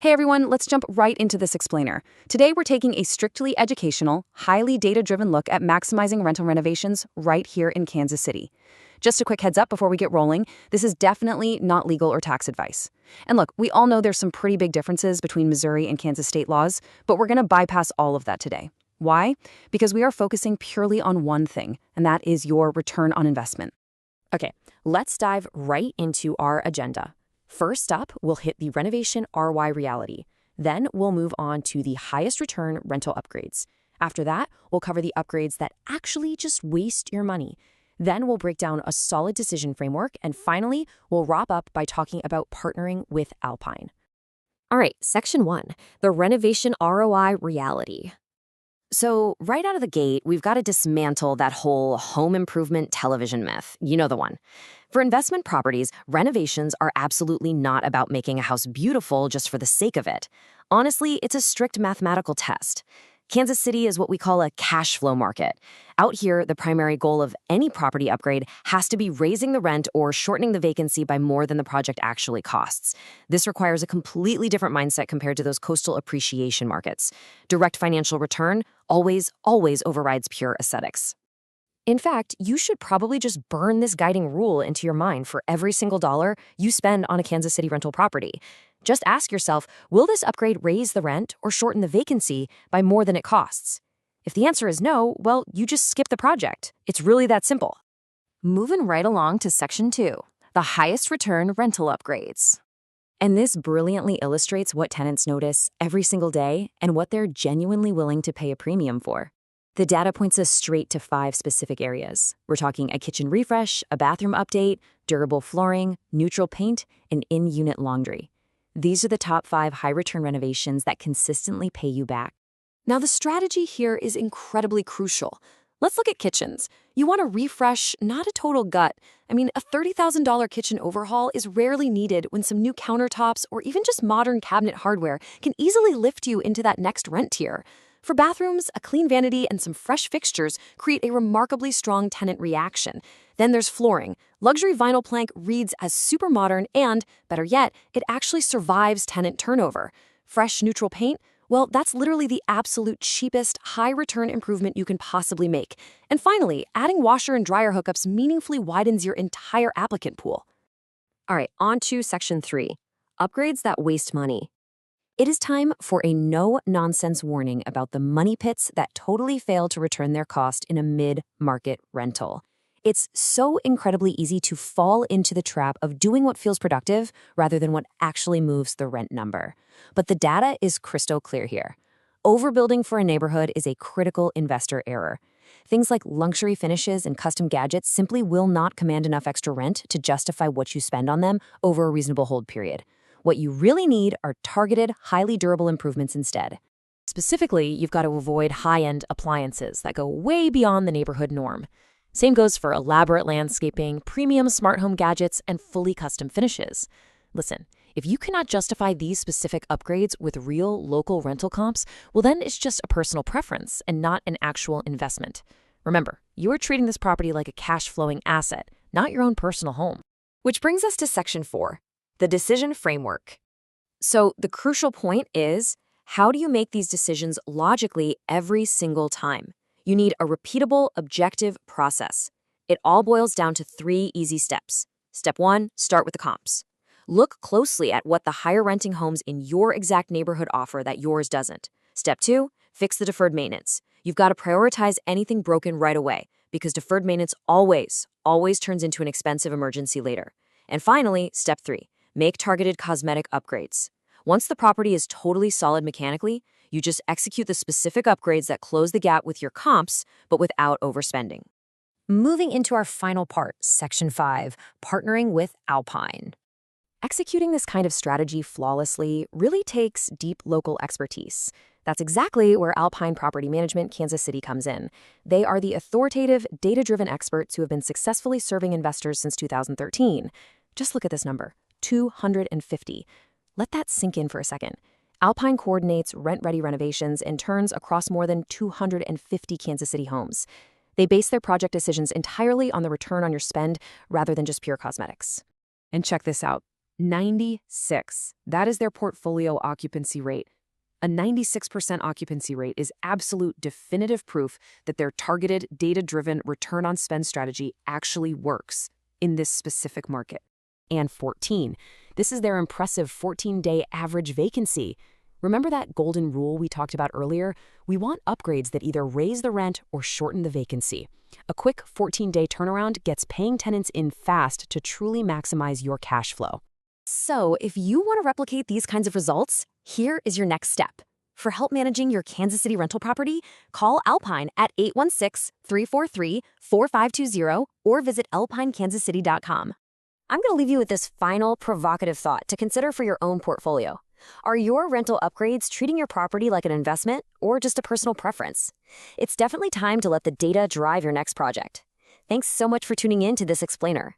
Hey everyone, let's jump right into this explainer. Today we're taking a strictly educational, highly data-driven look at maximizing rental renovations right here in Kansas City. Just a quick heads up before we get rolling, this is definitely not legal or tax advice. And look, we all know there's some pretty big differences between Missouri and Kansas state laws, but we're going to bypass all of that today. Why? Because we are focusing purely on one thing, and that is your return on investment. Okay, let's dive right into our agenda. First up, we'll hit the renovation ROI reality. Then we'll move on to the highest return rental upgrades. After that, we'll cover the upgrades that actually just waste your money. Then we'll break down a solid decision framework. And finally, we'll wrap up by talking about partnering with Alpine. All right, section 1, the renovation ROI reality. So right out of the gate, we've got to dismantle that whole home improvement television myth. You know the one. For investment properties, renovations are absolutely not about making a house beautiful just for the sake of it. Honestly, it's a strict mathematical test. Kansas City is what we call a cash flow market. Out here, the primary goal of any property upgrade has to be raising the rent or shortening the vacancy by more than the project actually costs. This requires a completely different mindset compared to those coastal appreciation markets. Direct financial return always overrides pure aesthetics. In fact, you should probably just burn this guiding rule into your mind for every single dollar you spend on a Kansas City rental property. Just ask yourself, will this upgrade raise the rent or shorten the vacancy by more than it costs? If the answer is no, well, you just skip the project. It's really that simple. Moving right along to section 2, the highest return rental upgrades. And this brilliantly illustrates what tenants notice every single day and what they're genuinely willing to pay a premium for. The data points us straight to 5 specific areas. We're talking a kitchen refresh, a bathroom update, durable flooring, neutral paint, and in-unit laundry. These are the top 5 high-return renovations that consistently pay you back. Now, the strategy here is incredibly crucial. Let's look at kitchens. You want to refresh, not a total gut. I mean, a $30,000 kitchen overhaul is rarely needed when some new countertops or even just modern cabinet hardware can easily lift you into that next rent tier. For bathrooms, a clean vanity and some fresh fixtures create a remarkably strong tenant reaction. Then there's flooring. Luxury vinyl plank reads as super modern and, better yet, it actually survives tenant turnover. Fresh neutral paint? Well, that's literally the absolute cheapest, high-return improvement you can possibly make. And finally, adding washer and dryer hookups meaningfully widens your entire applicant pool. All right, on to section 3, upgrades that waste money. It is time for a no-nonsense warning about the money pits that totally fail to return their cost in a mid-market rental. It's so incredibly easy to fall into the trap of doing what feels productive rather than what actually moves the rent number. But the data is crystal clear here. Overbuilding for a neighborhood is a critical investor error. Things like luxury finishes and custom gadgets simply will not command enough extra rent to justify what you spend on them over a reasonable hold period. What you really need are targeted, highly durable improvements instead. Specifically, you've got to avoid high-end appliances that go way beyond the neighborhood norm. Same goes for elaborate landscaping, premium smart home gadgets, and fully custom finishes. Listen, if you cannot justify these specific upgrades with real local rental comps, well then it's just a personal preference and not an actual investment. Remember, you are treating this property like a cash-flowing asset, not your own personal home. Which brings us to section 4. The decision framework. So the crucial point is, how do you make these decisions logically every single time? You need a repeatable, objective process. It all boils down to 3 easy steps. Step 1, start with the comps. Look closely at what the higher renting homes in your exact neighborhood offer that yours doesn't. Step 2, fix the deferred maintenance. You've got to prioritize anything broken right away because deferred maintenance always turns into an expensive emergency later. And finally, step 3. Make targeted cosmetic upgrades. Once the property is totally solid mechanically, you just execute the specific upgrades that close the gap with your comps, but without overspending. Moving into our final part, section 5, partnering with Alpine. Executing this kind of strategy flawlessly really takes deep local expertise. That's exactly where Alpine Property Management Kansas City comes in. They are the authoritative, data-driven experts who have been successfully serving investors since 2013. Just look at this number. 250. Let that sink in for a second. Alpine coordinates rent-ready renovations and turns across more than 250 Kansas City homes. They base their project decisions entirely on the return on your spend rather than just pure cosmetics. And check this out. 96. That is their portfolio occupancy rate. A 96% occupancy rate is absolute definitive proof that their targeted, data-driven return on spend strategy actually works in this specific market. And 14. This is their impressive 14-day average vacancy. Remember that golden rule we talked about earlier? We want upgrades that either raise the rent or shorten the vacancy. A quick 14-day turnaround gets paying tenants in fast to truly maximize your cash flow. So, if you want to replicate these kinds of results, here is your next step. For help managing your Kansas City rental property, call Alpine at 816-343-4520 or visit alpinekansascity.com. I'm going to leave you with this final provocative thought to consider for your own portfolio. Are your rental upgrades treating your property like an investment or just a personal preference? It's definitely time to let the data drive your next project. Thanks so much for tuning in to this explainer.